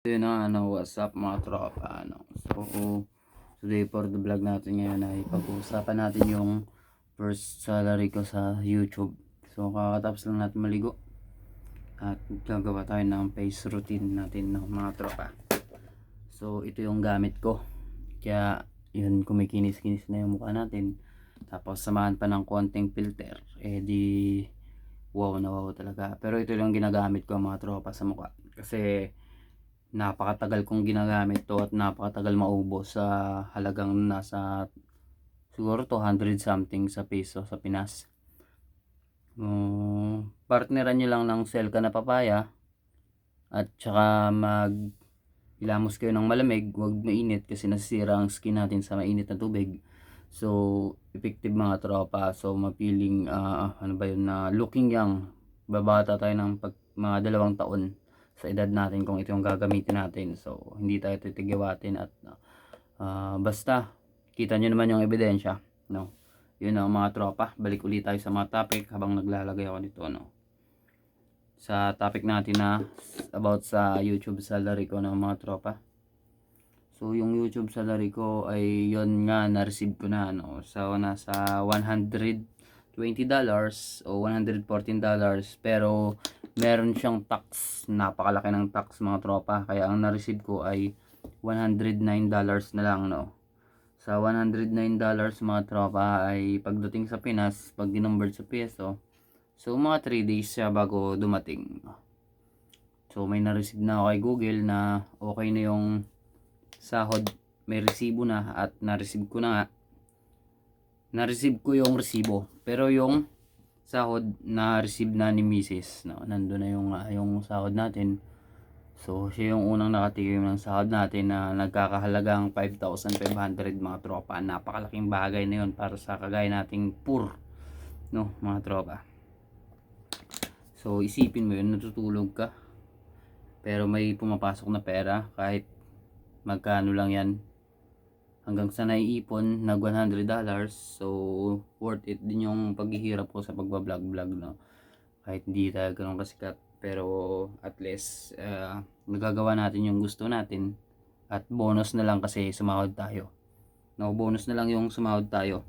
Yun na what's up mga tropa, So, today for the vlog natin ngayon ay pag-uusapan natin yung first salary ko sa YouTube. So, kakatapos lang natin maligo at gagawa tayo ng face routine natin ng mga tropa. So, ito yung gamit ko. Kaya, yun, kumikinis-kinis na yung mukha natin. Tapos, samahan pa ng konting filter. Di, wow na wow talaga. Pero ito lang ginagamit ko mga tropa sa mukha. Kasi, napakatagal kong ginagamit to at napakatagal maubos sa halagang nasa siguro 200 something sa peso sa Pinas. Partneran nyo lang ng selka na papaya at saka ilamos kayo ng malamig, huwag mainit kasi nasisira ang skin natin sa mainit na tubig. So effective mga tropa. So mapiling ano ba yun, na looking young, babata tayo ng mga 2 taon sa edad natin kung ito yung gagamitin natin. So hindi tayo titigiwatin at basta kita nyo naman yung ebidensya, no? Yun ang mga tropa, balik ulit tayo sa mga topic habang naglalagay ako nito, sa topic natin na about sa YouTube salary ko ng mga tropa. So yung YouTube salary ko ay yon nga, na-receive ko na, so nasa $120 o $114, pero meron siyang tax, napakalaki ng tax mga tropa, kaya ang na-receive ko ay $109 na lang, sa $109 mga tropa ay pagdating sa Pinas, pag dinumbered sa peso, so mga 3 days siya bago dumating. So may na-receive na ako kay Google na okay na yung sahod, may resibo na at na-receive ko na nga. Na-receive ko yung resibo, pero yung sahod na-receive na ni Mrs. Nandun na yung sahod natin. So, siya yung unang nakatikim ng sahod natin na nagkakahalagang 5,500 mga tropa. Napakalaking bagay na yun para sa kagaya nating poor, mga tropa. So, isipin mo yun, natutulog ka, pero may pumapasok na pera kahit magkano lang yan. Hanggang sa naiipon, nag $100. So, worth it din yung paghihirap ko sa pagbablog, kahit hindi tayo ganun kasikat. Pero at least nagagawa natin yung gusto natin at bonus na lang kasi sumahod tayo. Bonus na lang yung sumahod tayo.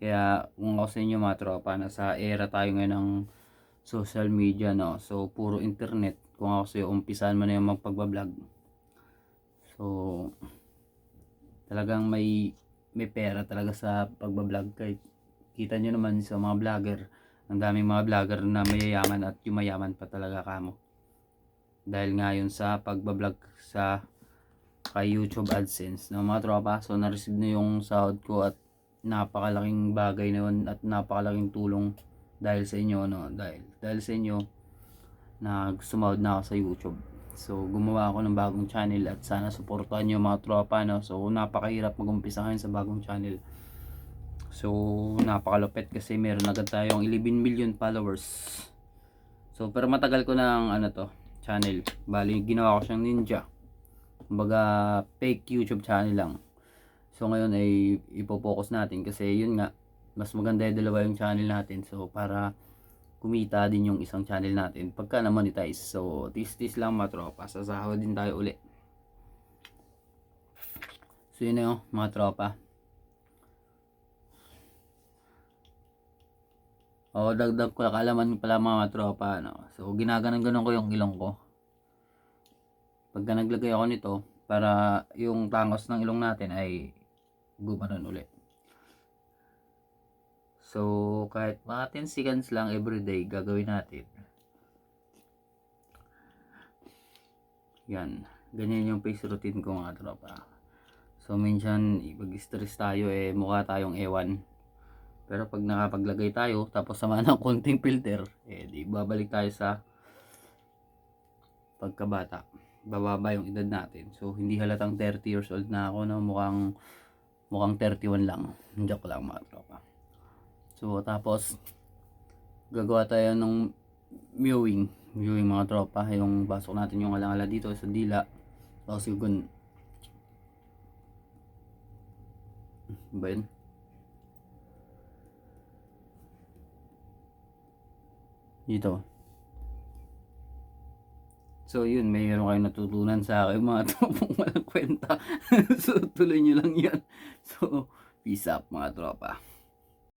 Kaya kung ako sa inyo mga tropa, nasa era tayo ngayon ng social media, so puro internet. Kung ako sa iyo, umpisahan mo na yung magpagbablog. So talagang may pera talaga sa pagbablog. Kahit kita nyo naman sa mga vlogger, ang daming mga vlogger na mayayaman at yumayaman pa talaga kamo dahil nga yun sa pagbablog sa kay YouTube AdSense mga tropa. So na-receive na yung sahod ko at napakalaking bagay na yun at napakalaking tulong dahil sa inyo, dahil sa inyo na sumahod na ako sa YouTube. So gumawa ako ng bagong channel at sana suportahan nyo mga tropa, So napakahirap mag-umpisa ngayon sa bagong channel. So napakalupit kasi meron agad tayong 11 million followers. So pero matagal ko ng channel. Bali ginawa ko siyang ninja. Kumbaga fake YouTube channel lang. So ngayon ay ipo-focus natin kasi yun nga, mas maganda yung dalawa yung channel natin. So para kumita din yung isang channel natin pagka na-monetize. So tis-tis lang mga tropa, sasahod din tayo uli. So yun na yung mga tropa. Dagdag ko kaalaman pala mga tropa, So ginaganon-ganon ko yung ilong ko. Pagka naglagay ako nito, para yung tangos ng ilong natin ay gumanon ulit. So kahit mga 10 seconds lang everyday gagawin natin. Yan, ganyan yung face routine ko mga tropa. So minsan pag-stress tayo mukha tayong ewan. Pero pag nakapaglagay tayo tapos sama ng konting filter, di babalik tayo sa pagkabata. Bababa yung edad natin. So hindi halatang 30 years old na ako, mukhang 31 lang. Joke lang mga tropa. So tapos gagawa tayo ng mewing mga tropa. Yung basok natin yung alangala dito sa dila. Tapos yung ba yun? Dito. So yun, mayroon kayong natutunan sa akin mga tropang walang kwenta. So tuloy nyo lang yan. So peace up mga tropa.